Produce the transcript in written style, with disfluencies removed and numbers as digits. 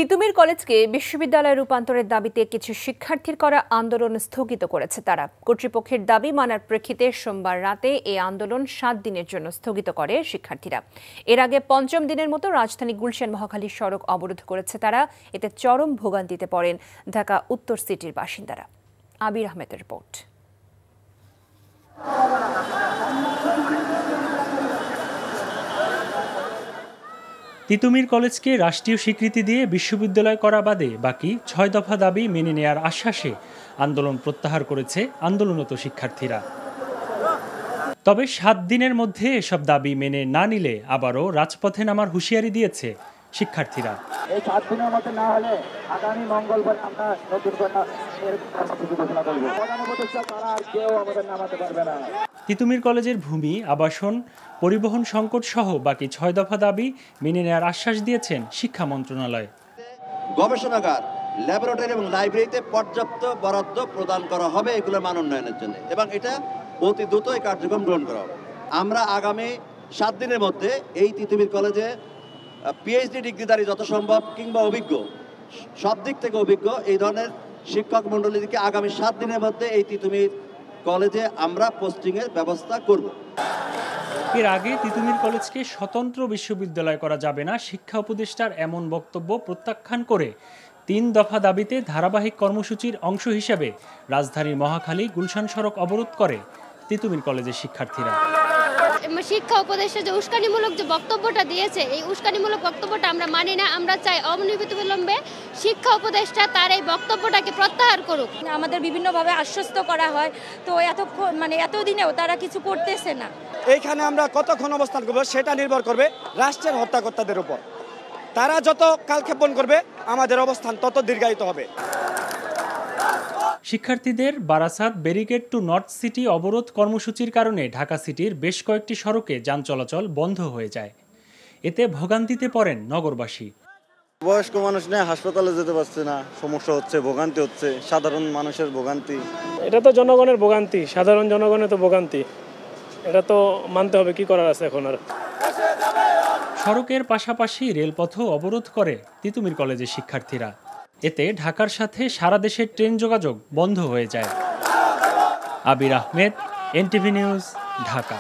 তিতুমীর কলেজকে বিশ্ববিদ্যালয়ে রূপান্তরের দাবিতে কিছু শিক্ষার্থীর করা আন্দোলন স্থগিত করেছে তারা। কর্তৃপক্ষের দাবি মানার প্রেক্ষিতে সোমবার রাতে এই আন্দোলন 7 দিনের জন্য স্থগিত করে শিক্ষার্থীরা। এর আগে পঞ্চম দিনের মতো রাজধানী গুলশান মহাখালী সড়ক অবরোধ করেছে তারা। এতে চরম ভোগান্তিতে পড়েন ঢাকা উত্তর সিটির বাসিন্দারা। আবির আহমেদের রিপোর্ট। তিতুমীর কলেজকে রাষ্ট্রীয় স্বীকৃতি দিয়ে বিশ্ববিদ্যালয় করা বাদে বাকি 6 দফা দাবি মেনে নেয়ার আশ্বাসে আন্দোলন প্রত্যাহার করেছে আন্দোলনরত শিক্ষার্থীরা। তবে 7 দিনের মধ্যে এসব দাবি মেনে না নিলে আবারও রাজপথে নামার হুঁশিয়ারি দিয়েছে শিক্ষার্থীরা। এই 7 দিনের মধ্যে না হলে আগামী মঙ্গলবার আমরা নতুন কর্মসূচি ঘোষণা করব। প্রধান উপদেষ্টা তারা আর কেউ আমাদের নামাতে পারবে না। তিতুমীর কলেজের ভূমি, আবাসন, পরিবহন সংকট সহ বাকি 6 দফা দাবি মেনে নেওয়ার আশ্বাস দিয়েছেন শিক্ষা মন্ত্রণালয়। গবেষণাগার, ল্যাবরেটরি এবং লাইব্রেরিতে পর্যাপ্ত বরাদ্দ প্রদান করা হবে এগুলোর মান উন্নয়নের জন্য, এবং এটা অতি দ্রুত এই কার্যক্রম গ্রহণ করা হবে। আমরা আগামী 7 দিনের মধ্যে এই তিতুমীর কলেজে পিএইচডি ডিগ্রিধারী যত সম্ভব কিংবা অভিজ্ঞ, সব দিক থেকে অভিজ্ঞ এই ধরনের শিক্ষক মণ্ডলীকে আগামী 7 দিনের মধ্যে এই তিতুমীর কলেজে আমরা পোস্টিংয়ের ব্যবস্থা করব। এর আগে তিতুমীর কলেজকে স্বতন্ত্র বিশ্ববিদ্যালয় করা যাবে না শিক্ষা উপদেষ্টার এমন বক্তব্য প্রত্যাখ্যান করে 3 দফা দাবিতে ধারাবাহিক কর্মসূচির অংশ হিসেবে রাজধানীর মহাখালী গুলশান সড়ক অবরোধ করে তিতুমীর কলেজের শিক্ষার্থীরা। শিক্ষা উপদেষ্টা যে উস্কানিমূলক যে বক্তব্যটা দিয়েছে, এই উস্কানিমূলক বক্তব্যটা আমরা মানি না। আমরা চাই অনতিবিলম্বে শিক্ষা উপদেষ্টা তার এই বক্তব্যটাকে প্রত্যাহার করুক। আমাদের বিভিন্নভাবে আশ্বস্ত করা হয়, তো এতদিনেও তারা কিছু করতেছে না। এইখানে আমরা কতক্ষণ অবস্থান করব সেটা নির্ভর করবে রাষ্ট্রের হত্যাকর্তাদের উপর। তারা যত কালক্ষেপণ করবে আমাদের অবস্থান তত দীর্ঘায়িত হবে। শিক্ষার্থীদের Barasat barricade two north city অবরোধ কর্মসূচির কারণে ঢাকা সিটির বেশ কয়েকটি সড়কে যান চলাচল বন্ধ হয়ে যায়। এতে ভোগান্তিতে পড়েন নগরবাসী। বয়স্ক মানুষ নিয়ে হাসপাতালে যেতে পারছে না, সমস্যা হচ্ছে, ভোগান্তি হচ্ছে, সাধারণ মানুষের ভোগান্তি। এটা তো জনগণের ভোগান্তি, সাধারণ জনগণের তো ভোগান্তি, এটা তো মানতে হবে, কি করার আছে এখন আর। সড়কের পাশাপাশি রেলপথও অবরোধ করে তিতুমীর কলেজের শিক্ষার্থীরা। এতে ঢাকার সাথে সারা দেশের ট্রেন যোগাযোগ বন্ধ হয়ে যায়। আবির আহমেদ, এনটিভি নিউজ, ঢাকা।